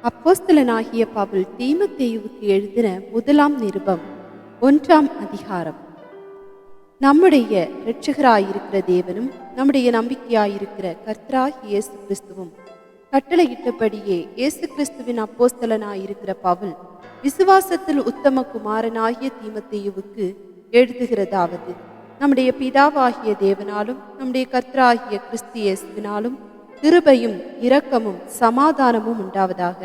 அப்போஸ்தலனாகிய பவுல் தீமோத்தேயுவுக்கு எழுதின முதலாம் நிருபம் 1ஆம் அதிகாரம். நம்முடைய இரட்சகராயிருக்கிற தேவனும் நம்முடைய நம்பிக்கையாயிருக்கிற கர்த்தராகிய இயேசு கிறிஸ்துவும் கட்டளையிட்டபடியே இயேசு கிறிஸ்துவின் அப்போஸ்தலனாயிருக்கிற பவுல் விசுவாசத்தில் உத்தம குமாரனாகிய தீமோத்தேயுவுக்கு எழுதுகிறதாவது: நம்முடைய பிதாவாகிய தேவனாலும் நம்முடைய கர்த்தராகிய கிறிஸ்து இயேசுவினாலும் கிருபையும் இரக்கமும் சமாதானமும் உண்டாவதாக.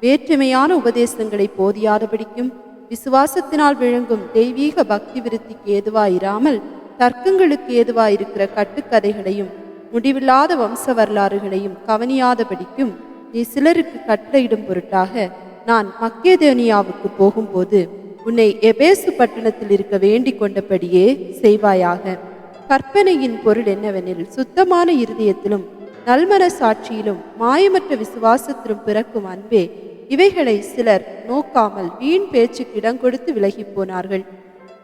வேற்றுமையான உபதேசங்களை போதியாதபடிக்கும் விசுவாசத்தினால் விளங்கும் தெய்வீக பக்தி விருத்திக்கு ஏதுவாயிராமல் தர்க்கங்களுக்கு ஏதுவாயிருக்கிற கட்டுக்கதைகளையும் முடிவில்லாத வம்ச வரலாறுகளையும் கவனியாதபடிக்கும் நீ சிலருக்கு கட்டளையிடும் பொருட்டாக நான் மக்கேதோனியாவுக்கு போகும்போது உன்னை எபேசு பட்டணத்தில் இருக்க வேண்டிக் கொண்டபடியே செய்வாயாக. கற்பனையின் பொருள் என்னவெனில், சுத்தமான இருதயத்திலும் நல்மன சாட்சியிலும் மாயமற்ற விசுவாசத்திலும் பிறக்கும் அன்பே. இவைகளை சிலர் நோக்காமல் வீண் பேச்சுக்கு இடம் கொடுத்து விலகி போனார்கள்.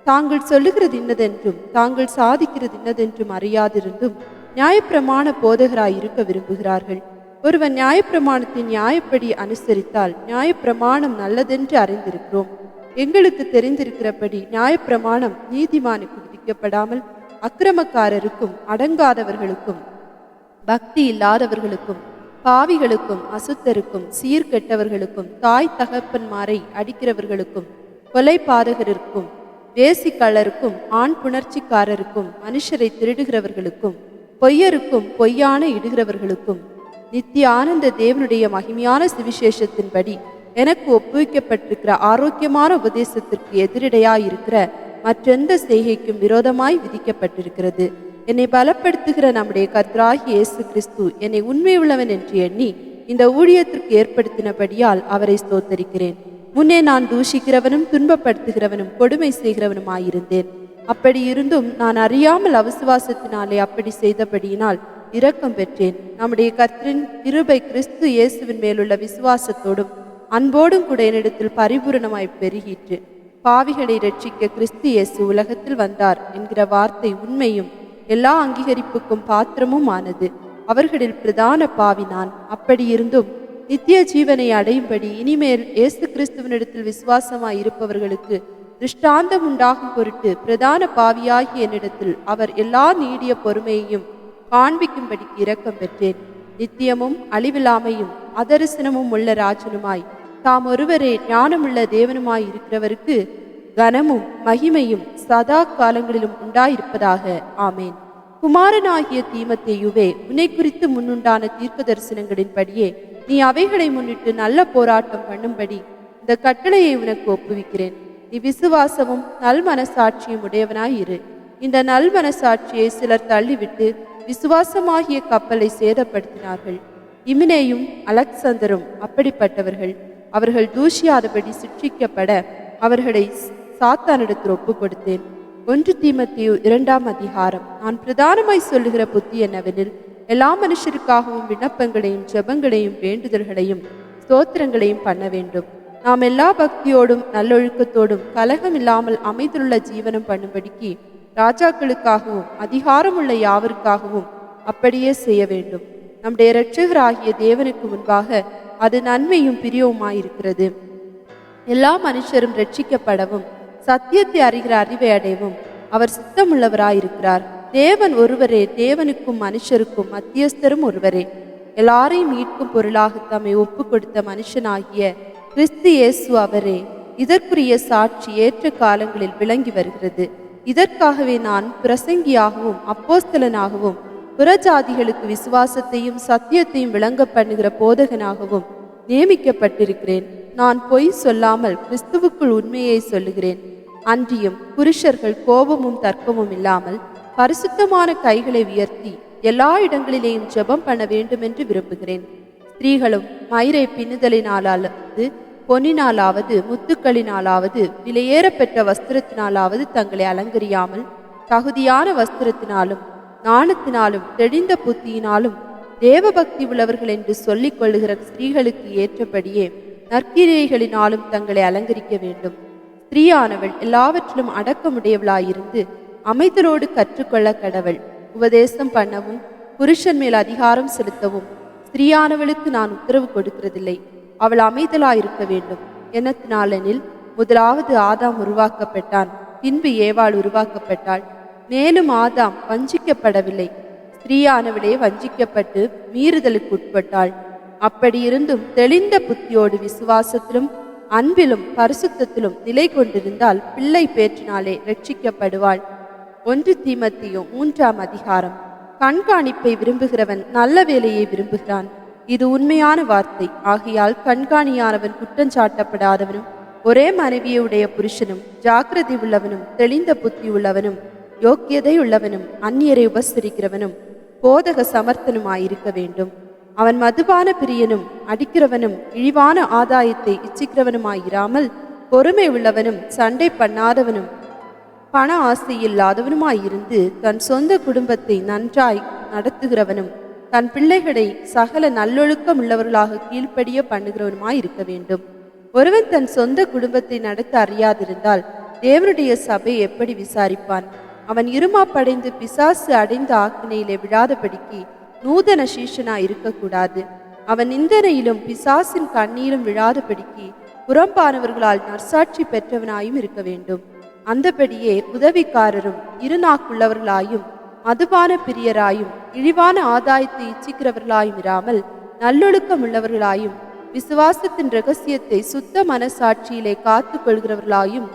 தாங்கள் சொல்லுகிறது இன்னதென்றும் தாங்கள் சாதிக்கிறது இன்னதென்றும் அறியாதிருந்தும் நியாயப்பிரமாண போதகராயிருக்க விரும்புகிறார்கள். ஒருவன் நியாயப்பிரமாணத்தின் நியாயப்படி அனுசரித்தால் நியாயப்பிரமாணம் நல்லதென்று அறிந்திருக்கிறோம். எங்களுக்கு தெரிந்திருக்கிறபடி நியாயப்பிரமாணம் நீதிமானுக்கு விதிக்கப்படாமல் அக்கிரமக்காரருக்கும் அடங்காதவர்களுக்கும் பக்தி இல்லாதவர்களுக்கும் பாவிகளுக்கும் அசுத்தருக்கும் சீர்கெட்டவர்களுக்கும் தாய் தகப்பன்மாரை அடிக்கிறவர்களுக்கும் கொலைபாதகருக்கும் வேசிக்கள்ளருக்கும் ஆண் புணர்ச்சிக்காரருக்கும் மனுஷரை திருடுகிறவர்களுக்கும் பொய்யருக்கும் பொய்யான இடுகிறவர்களுக்கும் நித்திய ஆனந்த தேவனுடைய மகிமையான சுவிசேஷத்தின்படி எனக்கு ஒப்புவிக்கப்பட்டிருக்கிற ஆரோக்கியமான உபதேசத்திற்கு எதிரிடையாயிருக்கிற மற்றெந்த செய்கைக்கும் விரோதமாய் விதிக்கப்பட்டிருக்கிறது. என்னை பலப்படுத்துகிற நம்முடைய கர்த்தராகிய இயேசு கிறிஸ்து என்னை உண்மை உள்ளவன் என்று எண்ணி இந்த ஊழியத்திற்கு ஏற்படுத்தினபடியால் அவரை ஸ்தோத்தரிக்கிறேன். முன்னே நான் தூஷிக்கிறவனும் துன்பப்படுத்துகிறவனும் கொடுமை செய்கிறவனுமாயிருந்தேன். அப்படி இருந்தும் நான் அறியாமல் அவிசுவாசத்தினாலே அப்படி செய்தபடியினால் இரக்கம் பெற்றேன். நம்முடைய கர்த்தரின் கிருபை கிறிஸ்து இயேசுவின் மேலுள்ள விசுவாசத்தோடும் அன்போடும் கூட என்னிடத்தில் பரிபூரணமாய் பெருகிற்று. பாவிகளை இரட்சிக்க கிறிஸ்து இயேசு உலகத்தில் வந்தார் என்கிற வார்த்தை உண்மையும் எல்லா அங்கீகரிப்புக்கும் பாத்திரமும் ஆனது. அவர்களில் பிரதான பாவி நான். அப்படி இருந்தும் நித்திய ஜீவனை அடையும்படி இனிமேல் இயேசு கிறிஸ்துவனிடத்தில் விசுவாசமாய் இருப்பவர்களுக்கு திருஷ்டாந்தம் உண்டாகும் பொருட்டு பிரதான பாவியாகி என்னிடத்தில் அவர் எல்லா நீடிய பொறுமையையும் காண்பிக்கும்படிக்கு இரக்கம் பெற்றேன். நித்தியமும் அழிவில்லாமையும் அதரிசனமும் உள்ள ராஜனுமாய் தாம் ஒருவரே ஞானமுள்ள தேவனுமாய் இருக்கிறவருக்கு கனமும் மகிமையும் சதா காலங்களிலும் உண்டாயிருப்பதாக. ஆமேன். குமாரனாகிய தீமோத்தேயுவே, உன்னை குறித்து முன்னுண்டான தீர்க்க தரிசனங்களின்படியே நீ அவைகளை முன்னிட்டு நல்ல போராட்டம் பண்ணும்படி இந்த கட்டளையை உனக்கு ஒப்புவிக்கிறேன். நீ விசுவாசமும் நல் மனசாட்சியும் உடையவனாயிரு. இந்த நல் மனசாட்சியை சிலர் தள்ளிவிட்டு விசுவாசமாகிய கப்பலை சேதப்படுத்தினார்கள். இமினேயும் அலெக்சந்தரும் அப்படிப்பட்டவர்கள். அவர்கள் தூஷியாதபடி சிட்சிக்கப்பட அவர்களை சாத்தானிடத்தில் ஒப்பு கொடுத்தேன். 1 தீமோத்தேயு 2ஆம் அதிகாரம். நான் பிரதானமாய் சொல்லுகிற புத்தி என்னவெனில், எல்லா மனுஷருக்காகவும் விண்ணப்பங்களையும் ஜெபங்களையும் வேண்டுதல்களையும் ஸ்தோத்திரங்களையும் பண்ண வேண்டும். நாம் எல்லா பக்தியோடும் நல்லொழுக்கத்தோடும் கலகம் இல்லாமல் அமைதியுள்ள ஜீவனம் பண்ணும்படிக்கு ராஜாக்களுக்காகவும் அதிகாரமுள்ள யாவருக்காகவும் அப்படியே செய்ய வேண்டும். நம்முடைய இரட்சகராகிய தேவனுக்கு முன்பாக அது நன்மையும் பிரியவுமாயிருக்கிறது. எல்லா மனுஷரும் ரட்சிக்கப்படவும் சத்தியத்தை அறிகிற அறிவை அடையவும் அவர் சித்தமுள்ளவராயிருக்கிறார். தேவன் ஒருவரே, தேவனுக்கும் மனுஷருக்கும் மத்தியஸ்தரும் ஒருவரே. எல்லாரையும் மீட்கும் பொருளாக தம்மை ஒப்பு கொடுத்த மனுஷனாகிய கிறிஸ்து இயேசு அவரே. இதற்குரிய சாட்சி ஏற்ற காலங்களில் விளங்கி வருகிறது. இதற்காகவே நான் பிரசங்கியாகவும் அப்போஸ்தலனாகவும் புறஜாதிகளுக்கு விசுவாசத்தையும் சத்தியத்தையும் விளங்க பண்ணுகிற போதகனாகவும் நியமிக்கப்பட்டிருக்கிறேன். நான் பொய் சொல்லாமல் கிறிஸ்துவுக்குள் உண்மையை சொல்லுகிறேன். அன்றியும் புருஷர்கள் கோபமும் தர்க்கமும் இல்லாமல் பரிசுத்தமான கைகளை உயர்த்தி எல்லா இடங்களிலேயும் ஜெபம் பண்ண வேண்டும் என்று விரும்புகிறேன். ஸ்திரீகளும் மயிரை பின்னுதலினாலாவது பொன்னினாலாவது முத்துக்களினாலாவது விலையேறப்பெற்ற வஸ்திரத்தினாலாவது தங்களை அலங்கரியாமல் தகுதியான வஸ்திரத்தினாலும் ஞானத்தினாலும் தெளிந்த புத்தியினாலும் தேவபக்தி உள்ளவர்கள் என்று சொல்லிக் கொள்ளுகிற ஸ்திரீகளுக்கு ஏற்றபடியே நற்கிரியைகளினாலும் தங்களை அலங்கரிக்க வேண்டும். ஸ்திரீயானவள் எல்லாவற்றிலும் அடக்கமுடையவளாயிருந்து அமைதலோடு கற்றுக்கொள்ள கடவள். உபதேசம் பண்ணவும் புருஷன் மேல் அதிகாரம் செலுத்தவும் ஸ்திரீயானவளுக்கு நான் உத்தரவு கொடுக்கிறதில்லை. அவள் அமைதலாயிருக்க வேண்டும். என்னத்தினாலெனில் முதலாவது ஆதாம் உருவாக்கப்பட்டான், பின்பு ஏவாள் உருவாக்கப்பட்டாள். மேலும் ஆதாம் வஞ்சிக்கப்படவில்லை, ஸ்திரீயானவளே வஞ்சிக்கப்பட்டு மீறுதலுக்கு உட்பட்டாள். அப்படியிருந்தும் தெளிந்த புத்தியோடு விசுவாசத்திலும் அன்பிலும் பரிசுத்தத்திலும் நிலை கொண்டிருந்தால் பிள்ளை பேற்றினாலே ரட்சிக்கப்படுவாள். 1 தீமோத்தேயு 3ஆம் அதிகாரம். கண்காணிப்பை விரும்புகிறவன் நல்ல வேலையை விரும்புகிறான், இது உண்மையான வார்த்தை. ஆகையால் கண்காணியானவன் குற்றஞ்சாட்டப்படாதவனும் ஒரே மனைவியுடைய புருஷனும் ஜாக்கிரதை உள்ளவனும் தெளிந்த புத்தி உள்ளவனும் யோக்கியதை உள்ளவனும் அந்நியரை உபசரிக்கிறவனும் போதக சமர்த்தனுமாயிருக்க வேண்டும். அவன் மதுபான பிரியனும் அடிக்கிறவனும் இழிவான ஆதாயத்தை இச்சிக்கிறவனுமாயிராமல் பொறுமை உள்ளவனும் சண்டை பண்ணாதவனும் பண ஆசையில்லாதவனுமாயிருந்து தன் சொந்த குடும்பத்தை நன்றாய் நடத்துகிறவனும் தன் பிள்ளைகளை சகல நல்லொழுக்கம் உள்ளவர்களாக கீழ்ப்படிய பண்ணுகிறவனுமாயிருக்க வேண்டும். ஒருவன் தன் சொந்த குடும்பத்தை நடத்த அறியாதிருந்தால் தேவனுடைய சபை எப்படி விசாரிப்பான்? அவன் இருமாப்படைந்து பிசாசு அடைந்த ஆக்கினையிலே விழாதபடிக்கு நூதன சீஷனாய் இருக்கக்கூடாது. அவன் நிந்தனையிலும் பிசாசின் கண்ணீரும் விழாதபடிக்கு புறம்பானவர்களால் நற்சாட்சி பெற்றவனாயும் இருக்க வேண்டும். அந்தபடியே உதவிக்காரரும் இருநாக்குள்ளவர்களாயும் மதுபான பிரியராயும் இழிவான ஆதாயத்தை இச்சிக்கிறவர்களாயும் இராமல் நல்லொழுக்கம் உள்ளவர்களாயும் விசுவாசத்தின் இரகசியத்தை சுத்த மனசாட்சியிலே காத்து கொள்கிறவர்களாயும்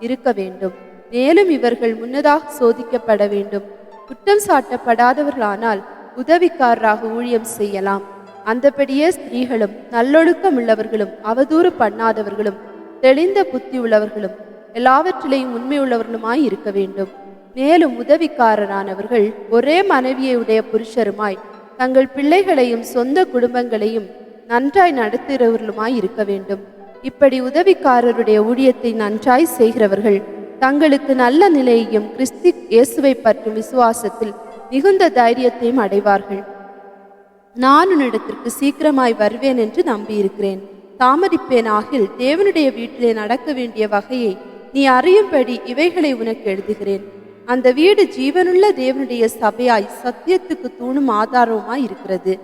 இருக்க வேண்டும். மேலும் இவர்கள் முன்னதாக சோதிக்கப்பட வேண்டும். குற்றம் சாட்டப்படாதவர்களானால் உதவிக்காரராக ஊழியம் செய்யலாம். அந்தபடியே ஸ்திரீகளும் நல்லொழுக்கம் உள்ளவர்களும் அவதூறு பண்ணாதவர்களும் தெளிந்த புத்தி உள்ளவர்களும் எல்லாவற்றிலேயும் உண்மை உள்ளவர்களுமாய் இருக்க வேண்டும். மேலும் உதவிக்காரரானவர்கள் ஒரே மனைவியுடைய புருஷருமாய் தங்கள் பிள்ளைகளையும் சொந்த குடும்பங்களையும் நன்றாய் நடத்துகிறவர்களுமாய் இருக்க வேண்டும். இப்படி உதவிக்காரருடைய ஊழியத்தை நன்றாய் செய்கிறவர்கள் தங்களுக்கு நல்ல நிலையையும் கிறிஸ்து இயேசுவை பற்றும் விசுவாசத்தில் மிகுந்த தைரியத்தையும் அடைவார்கள். நான் உன்னிடத்திற்கு சீக்கிரமாய் வருவேன் என்று நம்பியிருக்கிறேன். தாமதிப்பேன் ஆகில் தேவனுடைய வீட்டிலே நடக்க வேண்டிய வகையை நீ அறியும்படி இவைகளை உனக்கு எழுதுகிறேன். அந்த வீடு ஜீவனுள்ள தேவனுடைய சபையாய் சத்தியத்துக்கு தூணும் ஆதாரமாய் இருக்கிறது.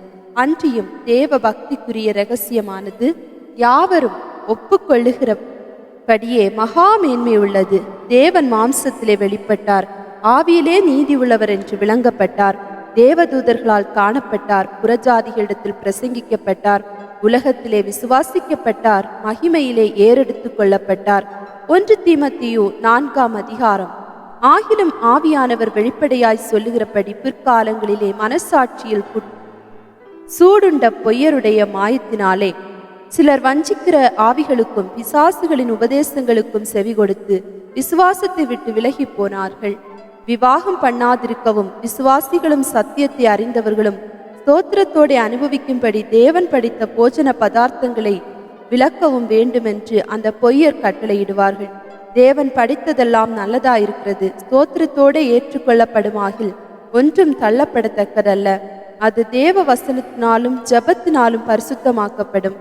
அன்றியும் தேவ பக்திக்குரிய இரகசியமானது யாவரும் ஒப்புக்கொள்ளுகிறபடியே மகா மேன்மை உள்ளது. தேவன் மாம்சத்திலே வெளிப்பட்டார், ஆவியிலே நீதி உள்ளவர் என்று விளங்கப்பட்டார், தேவதூதர்களால் காணப்பட்டார், புறஜாதிகளிடத்தில் பிரசங்கிக்கப்பட்டார், உலகத்திலே விசுவாசிக்கப்பட்டார், மகிமையிலே ஏறெடுத்து கொள்ளப்பட்டார். 1 தீமோத்தேயு 4ஆம் அதிகாரம். ஆகிலும் ஆவியானவர் வெளிப்படையாய் சொல்லுகிறபடி பிற்காலங்களிலே மனசாட்சியில் சூடுண்ட பொய்யருடைய மாயத்தினாலே சிலர் வஞ்சிக்கிற ஆவிகளுக்கும் பிசாசுகளின் உபதேசங்களுக்கும் செவி கொடுத்து விசுவாசத்தை விட்டு விலகி போனார்கள். விவாகம் பண்ணாதிருக்கவும் விசுவாசிகளும் சத்தியத்தை அறிந்தவர்களும் ஸ்தோத்திரத்தோடு அனுபவிக்கும்படி தேவன் படித்த போஜன பதார்த்தங்களை விளக்கவும் வேண்டுமென்று அந்த பொய்யர் கட்டளையிடுவார்கள். தேவன் படித்ததெல்லாம் நல்லதாயிருக்கிறது, ஸ்தோத்திரத்தோடு ஏற்றுக்கொள்ளப்படுமாகில் ஒன்றும் தள்ளப்படத்தக்கதல்ல. அது தேவ வசனத்தினாலும் ஜபத்தினாலும் பரிசுத்தமாக்கப்படும்.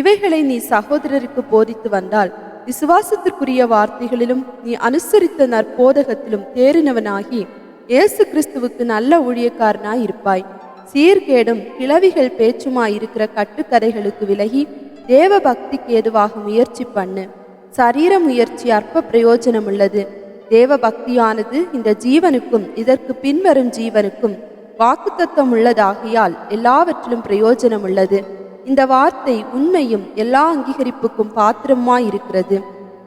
இவைகளை நீ சகோதரருக்கு போதித்து வந்தால் விசுவாசத்திற்குரிய வார்த்தைகளிலும் நீ அனுசரித்த நற்போதகத்திலும் தேறினவனாகி இயேசு கிறிஸ்துவுக்கு நல்ல ஊழியக்காரனாய் இருப்பாய். சீர்கேடும் கிளவிகள் பேச்சுமாயிருக்கிற கட்டுக்கதைகளுக்கு விலகி தேவ பக்திக்கு ஏதுவாக முயற்சி பண்ணு. சரீர முயற்சி அற்ப பிரயோஜனம் உள்ளது. தேவ பக்தியானது இந்த ஜீவனுக்கும் இதற்கு பின்வரும் ஜீவனுக்கும் வாக்குத்தத்தம் உள்ளதாகியால் எல்லாவற்றிலும் பிரயோஜனம் உள்ளது. இந்த வார்த்தை உண்மையும் எல்லா அங்கீகரிப்புக்கும் பாத்திரமாயிருக்கிறது.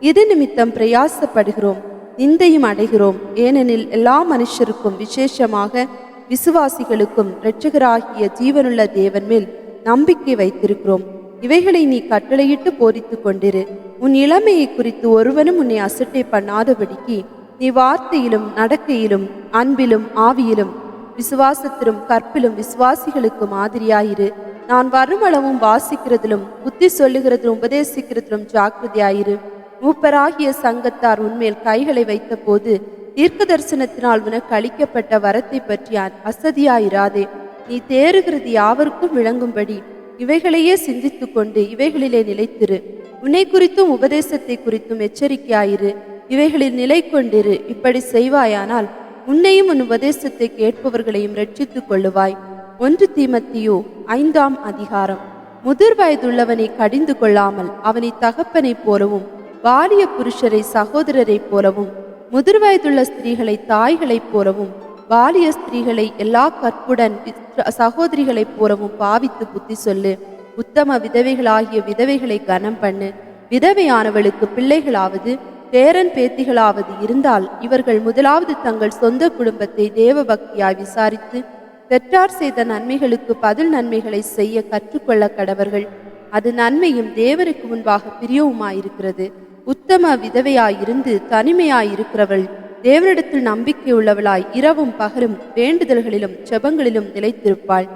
இது நிமித்தம் பிரயாசப்படுகிறோம், நிந்தையும் அடைகிறோம். ஏனெனில் எல்லா மனுஷருக்கும் விசேஷமாக விசுவாசிகளுக்கும் இரட்சகராகிய ஜீவனுள்ள தேவன் மேல் நம்பிக்கை வைத்திருக்கிறோம். இவைகளை நீ கட்டளையிட்டு போதித்து கொண்டிரு. உன் இளமையை குறித்து ஒருவனும் உன்னை அசட்டை பண்ணாதபடிக்கு நீ வார்த்தையிலும் நடக்கையிலும் அன்பிலும் ஆவியிலும் விசுவாசத்திலும் கற்பிலும் விசுவாசிகளுக்கு மாதிரியாயிரு. நான் வருமளவும் வாசிக்கிறதிலும் புத்தி சொல்லுகிறதிலும் உபதேசிக்கிறதிலும் ஜாக்கிரதையாயிரு. மூப்பராகிய சங்கத்தார் உன்மேல் கைகளை வைத்த போது தீர்க்க தரிசனத்தினால் உனக்கு அளிக்கப்பட்ட வரத்தை பற்றி அசதியாயிராதே. நீ தேறுகிறது யாவருக்கும் விளங்கும்படி இவைகளையே சிந்தித்து கொண்டு இவைகளிலே நிலைத்திரு. உன்னை குறித்தும் உபதேசத்தை குறித்தும் எச்சரிக்கையாயிரு. இவைகளில் நிலை கொண்டிரு. இப்படி செய்வாயானால் உன்னையும் உன் உபதேசத்தை கேட்பவர்களையும் ரட்சித்துக் கொள்ளுவாய். 1 தீமோத்தேயு 5ஆம் அதிகாரம். முதிர் வயதுள்ளவனை கடிந்து கொள்ளாமல் அவனை தகப்பனைப் போலவும் வாலிய புருஷரை சகோதரரைப் போலவும் முதிர் வயதுள்ள ஸ்திரீகளை தாய்களைப் போலவும் வாலிய ஸ்திரீகளை எல்லா கற்புடன் சகோதரிகளைப் போலவும் பாவித்து புத்தி சொல்லு. உத்தம விதவைகளாகிய விதவைகளை கனம் பண்ணு. விதவையானவளுக்கு பிள்ளைகளாவது பேரன் பேத்திகளாவது இருந்தால் இவர்கள் முதலாவது தங்கள் சொந்த குடும்பத்தை தேவ பக்தியாய் விசாரித்து பெற்றார் செய்த நன்மைகளுக்கு பதில் நன்மைகளை செய்ய கற்றுக்கொள்ள கடவர்கள். அது நன்மையும் தேவனுக்கு முன்பாக பிரியவுமாயிருக்கிறது. உத்தம விதவையாயிருந்து தனிமையாயிருக்கிறவள் தேவனிடத்தில் நம்பிக்கை உள்ளவளாய் இரவும் பகலும் வேண்டுதல்களிலும் செபங்களிலும் நிலைத்திருப்பாள்.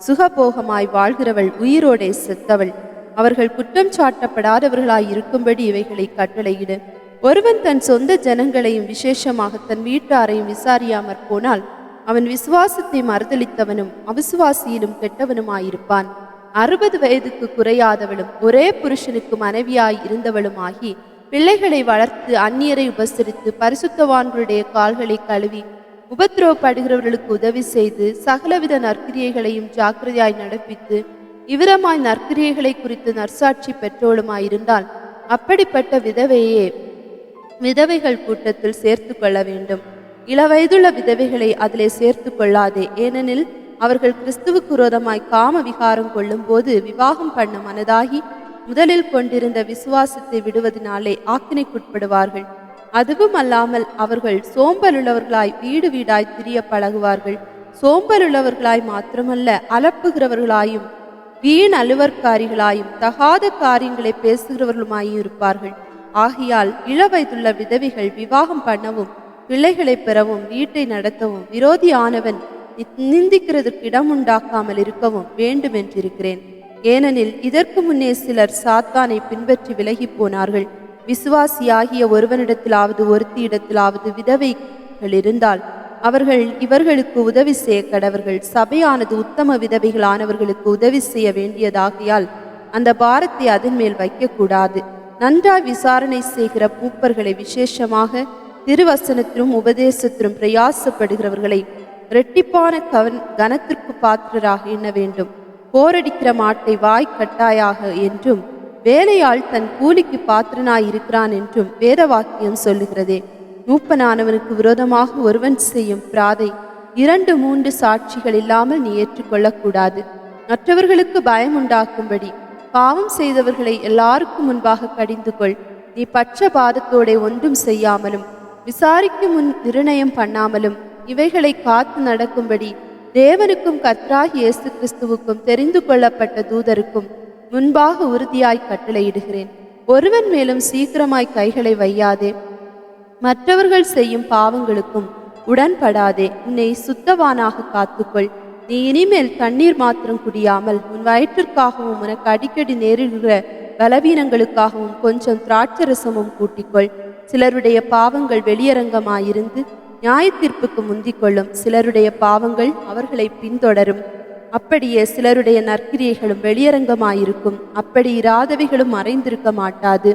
சுகபோகமாய் வாழ்கிறவள் உயிரோடே செத்தவள். அவர்கள் குற்றம் சாட்டப்படாதவர்களாய் இருக்கும்படி இவைகளை கட்டளையிடு. ஒருவன் தன் சொந்த ஜனங்களையும் விசேஷமாக தன் வீட்டாரையும் விசாரியாமற் போனால் அவன் விசுவாசத்தை மறுதளித்தவனும் அவிசுவாசியிலும் கெட்டவனுமாயிருப்பான். 60 வயதுக்கு குறையாதவளும் ஒரே புருஷனுக்கு மனைவியாய் இருந்தவளுமாகி பிள்ளைகளை வளர்த்து அந்நியரை உபசரித்து பரிசுத்தவான்களுடைய கால்களை கழுவி உபத்திரவப்படுகிறவர்களுக்கு உதவி செய்து சகலவித நற்கிரியைகளையும் ஜாக்கிரதையாய் நடப்பித்து இவ்விதமாய் நற்கிரியைகளை குறித்து நற்சாட்சி பெற்றோளுமாயிருந்தால் அப்படிப்பட்ட விதவைகள் கூட்டத்தில் சேர்த்து கொள்ள வேண்டும். இளவயதுள்ள விதவைகளை அதிலே சேர்த்து கொள்ளாதே. ஏனெனில் அவர்கள் கிறிஸ்துவுக்கு விரோதமாய் காம விகாரம் கொள்ளும் போது விவாகம் பண்ண மனதாகி முதலில் கொண்டிருந்த விசுவாசத்தை விடுவதனாலே ஆக்கினைக்குட்படுவார்கள். அதுவும் அல்லாமல் அவர்கள் சோம்பலுள்ளவர்களாய் வீடு வீடாய் திரிய பழகுவார்கள். சோம்பலுள்ளவர்களாய் மாத்திரமல்ல, அலப்புகிறவர்களாயும் வீண் அலுவற்காரிகளாயும் தகாத காரியங்களை பேசுகிறவர்களுமாயும் இருப்பார்கள். ஆகையால் இளவயதுள்ள விதவிகள் விவாகம் பண்ணவும் பிள்ளைகளை பெறவும் வீட்டை நடத்தவும் விரோதியானவன் நிந்திக்கிறதுக்கு இடம் உண்டாக்காமல் இருக்கவும் வேண்டும் என்றிருக்கிறேன். ஏனெனில் இதற்கு முன்னே சிலர் சாத்தானை பின்பற்றி விலகி போனார்கள். விசுவாசியாகிய ஒருவனிடத்திலாவது ஒருத்தியிடத்திலாவது விதவைகள் இருந்தால் அவர்கள் இவர்களுக்கு உதவி செய்ய கடவர்கள். சபையானது உத்தம விதவைகளானவர்களுக்கு உதவி செய்ய வேண்டியதாகையால் அந்த பாரத்தை அதன் மேல் வைக்கக்கூடாது. நன்றாய் விசாரணை செய்கிற மூப்பர்களை, விசேஷமாக திருவசனத்திலும் உபதேசத்திலும் பிரயாசப்படுகிறவர்களை இரட்டிப்பான கனத்திற்கு பாத்திரராக எண்ண வேண்டும். போரடிக்கிற மாட்டை வாய் கட்டாயாக என்றும் வேலையாள் தன் கூலிக்கு பாத்திரனாய் இருக்கிறான் என்றும் வேத வாக்கியம் சொல்லுகிறதே. மூப்பனானவனுக்கு விரோதமாக ஒருவன் செய்யும் பிராதை 2-3 சாட்சிகள் இல்லாமல் நீ ஏற்றுக்கொள்ளக்கூடாது. மற்றவர்களுக்கு பயம் உண்டாக்கும்படி பாவம் செய்தவர்களை எல்லாருக்கும் முன்பாக கடிந்து கொள். நீ பட்சபாதத்தோட ஒன்றும் செய்யாமலும் விசாரிக்கும் முன் நிர்ணயம் பண்ணாமலும் இவைகளை காத்து நடக்கும்படி தேவனுக்கும் கர்த்தராகிய இயேசு கிறிஸ்துவுக்கும் தெரிந்து கொள்ளப்பட்ட தூதருக்கும் முன்பாக உறுதியாய் கட்டளையிடுகிறேன். ஒருவன் மேலும் சீக்கிரமாய் கைகளை வையாதே. மற்றவர்கள் செய்யும் பாவங்களுக்கும் உடன்படாதே. உன்னை சுத்தவானாக காத்துக்கொள். நீ இனிமேல் தண்ணீர் மாத்திரம் குடியாமல் உன் வயிற்றிற்காகவும் உனக்கு அடிக்கடி நேரிடுகிற பலவீனங்களுக்காகவும் கொஞ்சம் திராட்சரசமும் கூட்டிக்கொள். சிலருடைய பாவங்கள் வெளியரங்கமாயிருந்து நியாய தீர்ப்புக்கு முந்திக் கொள்ளும். சிலருடைய பாவங்கள் அவர்களை பின்தொடரும். அப்படியே சிலருடைய நற்கிரியைகளும் வெளியரங்கமாயிருக்கும். அப்படி இராதவைகளும் மறைந்திருக்க மாட்டாது.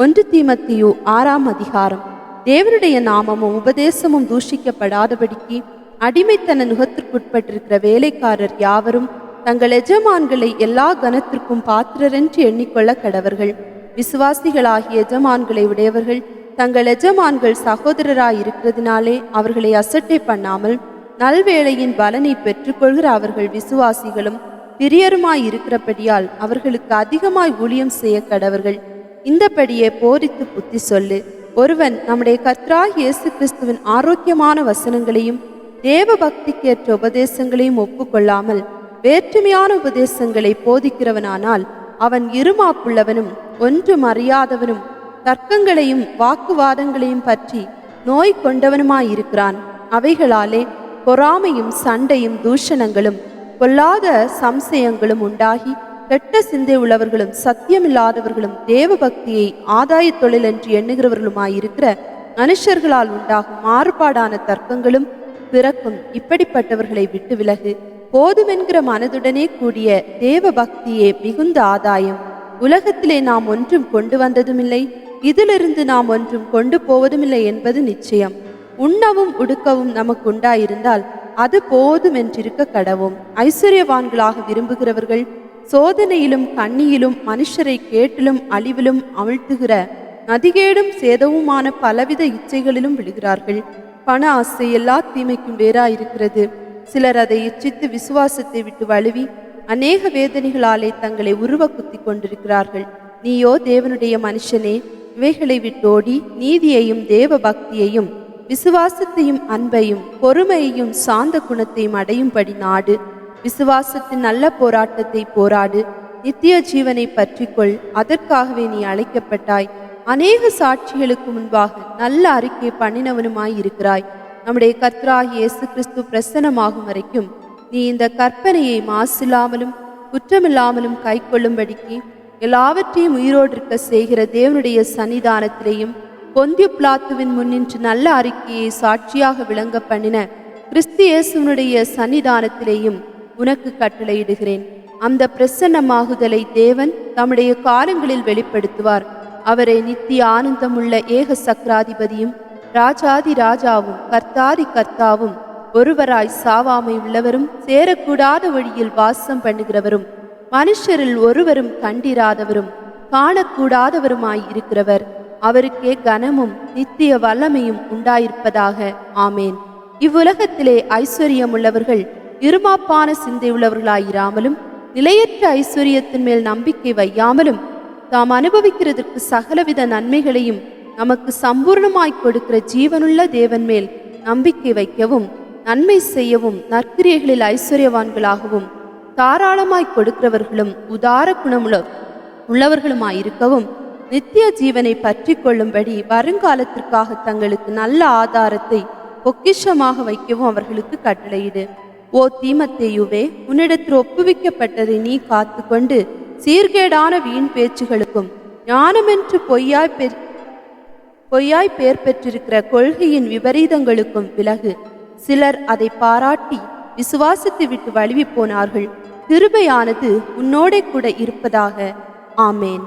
1 தீமோத்தேயு 6ஆம் அதிகாரம். தேவனுடைய நாமமும் உபதேசமும் தூஷிக்கப்படாதபடிக்கு அடிமைத்தன நுகத்திற்குட்பட்டிருக்கிற வேலைக்காரர் யாவரும் தங்கள் எஜமான்களை எல்லா கனத்திற்கும் பாத்திரரென்று எண்ணிக்கொள்ள கடவர்கள். விசுவாசிகளாகிய எஜமான்களை உடையவர்கள் தங்கள் எஜமான்கள் சகோதரராயிருக்கிறதுனாலே அவர்களை அசட்டை பண்ணாமல் நல்வேளையின் பலனை பெற்றுக்கொள்கிற அவர்கள் விசுவாசிகளும் பிரியருமாயிருக்கிறபடியால் அவர்களுக்கு அதிகமாய் ஊழியம் செய்ய கடவர்கள். இந்தபடியே போதித்து புத்தி சொல்லு. ஒருவன் நம்முடைய கர்த்தராகிய இயேசு கிறிஸ்துவின் ஆரோக்கியமான வசனங்களையும் தேவ பக்திக்கேற்ற உபதேசங்களையும் ஒப்புக்கொள்ளாமல் வேற்றுமையான உபதேசங்களை போதிக்கிறவனானால் அவன் இருமாப்புள்ளவனும் ஒன்றும் அறியாதவனும் தர்க்கங்களையும் வாக்குவாதங்களையும் பற்றி நோய் கொண்டவனுமாயிருக்கிறான். அவைகளாலே பொறாமையும் சண்டையும் தூஷணங்களும் பொல்லாத சம்சயங்களும் உண்டாகி கெட்ட சிந்தை உள்ளவர்களும் சத்தியமில்லாதவர்களும் தேவ பக்தியை ஆதாய தொழில் என்று எண்ணுகிறவர்களுமாயிருக்கிற மனுஷர்களால் உண்டாகும் மாறுபாடான தர்க்கங்களும் பிறக்கும். இப்படிப்பட்டவர்களை விட்டு விலகு. போதுமென்கிற மனதுடனே கூடிய தேவ பக்தியே மிகுந்த ஆதாயம். உலகத்திலே நாம் ஒன்றும் கொண்டு வந்ததுமில்லை, இதிலிருந்து நாம் ஒன்றும் கொண்டு போவதுமில்லை என்பது நிச்சயம். உண்ணவும் உடுக்கவும் நமக்கு உண்டாயிருந்தால் அது போதும் என்றிருக்க கடவோம். ஐஸ்வர்யவான்களாக விரும்புகிறவர்கள் சோதனையிலும் கண்ணியிலும் மனுஷரை கேட்டிலும் அழிவிலும் அமிழ்த்துகிற நதிகேடும் சேதவுமான பலவித இச்சைகளிலும் விழுகிறார்கள். பண ஆசை எல்லா தீமைக்கும் வேறாயிருக்கிறது. சிலர் அதை இச்சித்து விசுவாசத்தை விட்டு வழுவி அநேக வேதனைகளாலே தங்களை உருவ குத்தி கொண்டிருக்கிறார்கள். நீயோ தேவனுடைய மனுஷனே, இவைகளை விட்டோடி நீதியையும் தேவ பக்தியையும் விசுவாசத்தையும் அன்பையும் பொறுமையையும் சாந்த குணத்தையும் அடையும்படி நாடு. விசுவாசத்தின் நல்ல போராட்டத்தை போராடு. நித்திய ஜீவனை பற்றிக்கொள். அதற்காகவே நீ அழைக்கப்பட்டாய். அநேக சாட்சிகளுக்கு முன்பாக நல்ல அறிக்கை பண்ணினவனுமாய் இருக்கிறாய். நம்முடைய கர்த்தராகிய இயேசு கிறிஸ்து பிரசன்னமாகும் வரைக்கும் நீ இந்த கற்பனையை மாசில்லாமலும் குற்றமில்லாமலும் கை கொள்ளும்படிக்கு எல்லாவற்றையும் உயிரோடு இருக்க செய்கிற தேவனுடைய சன்னிதானத்திலேயும் பொந்திய பிலாத்துவின் முன்னின்று நல்ல அறிக்கையை சாட்சியாக விளங்க பண்ணின கிறிஸ்து இயேசுனுடைய சன்னிதானத்திலேயும் உனக்கு கட்டளையிடுகிறேன். அந்த பிரசன்னமாகுதலை தேவன் தம்முடைய காலங்களில் வெளிப்படுத்துவார். அவரை நித்திய ஆனந்தமுள்ள ஏக சக்கராதிபதியும் ராஜாதி ராஜாவும் கர்த்தாதி கர்த்தாவும் ஒருவராய் சாவாமை உள்ளவரும் சேரக்கூடாத வழியில் வாசம் பண்ணுகிறவரும் மனுஷரில் ஒருவரும் கண்டிராதவரும் காணக்கூடாதவருமாய் இருக்கிறவர். அவருக்கே கனமும் நித்திய வல்லமையும் உண்டாயிருப்பதாக. ஆமேன். இவ்வுலகத்திலே ஐஸ்வர்யமுள்ளவர்கள் இருமாப்பான சிந்தை உள்ளவர்களாயிராமலும் நிலையற்ற ஐஸ்வர்யத்தின் மேல் நம்பிக்கை வையாமலும் தாம் அனுபவிக்கிறதற்கு சகலவித நன்மைகளையும் நமக்கு சம்பூர்ணமாய் கொடுக்கிற ஜீவனுள்ள தேவன் மேல் நம்பிக்கை வைக்கவும் நன்மை செய்யவும் நற்கிரியைகளில் ஐஸ்வர்யவான்களாகவும் தாராளமாய் கொடுக்கிறவர்களும் உதார உள்ளவர்களுமாயிருக்கவும் நித்திய ஜீவனை பற்றி கொள்ளும்படி வருங்காலத்திற்காக தங்களுக்கு நல்ல ஆதாரத்தை பொக்கிஷமாக வைக்கவும் அவர்களுக்கு கட்டளையிடு. ஓ தீமத்தேயுவே, உன்னிடத்தில் ஒப்புவிக்கப்பட்டதை நீ காத்து கொண்டு சீர்கேடான வீண் பேச்சுகளுக்கும் ஞானமென்று பொய்யாய் பேர் பெற்றிருக்கிற கொள்கையின் விபரீதங்களுக்கும் விலகு. சிலர் அதை பாராட்டி விசுவாசத்தை விட்டு வழுவி போனார்கள். கிருபையானது உன்னோடே கூட இருப்பதாக. ஆமேன்.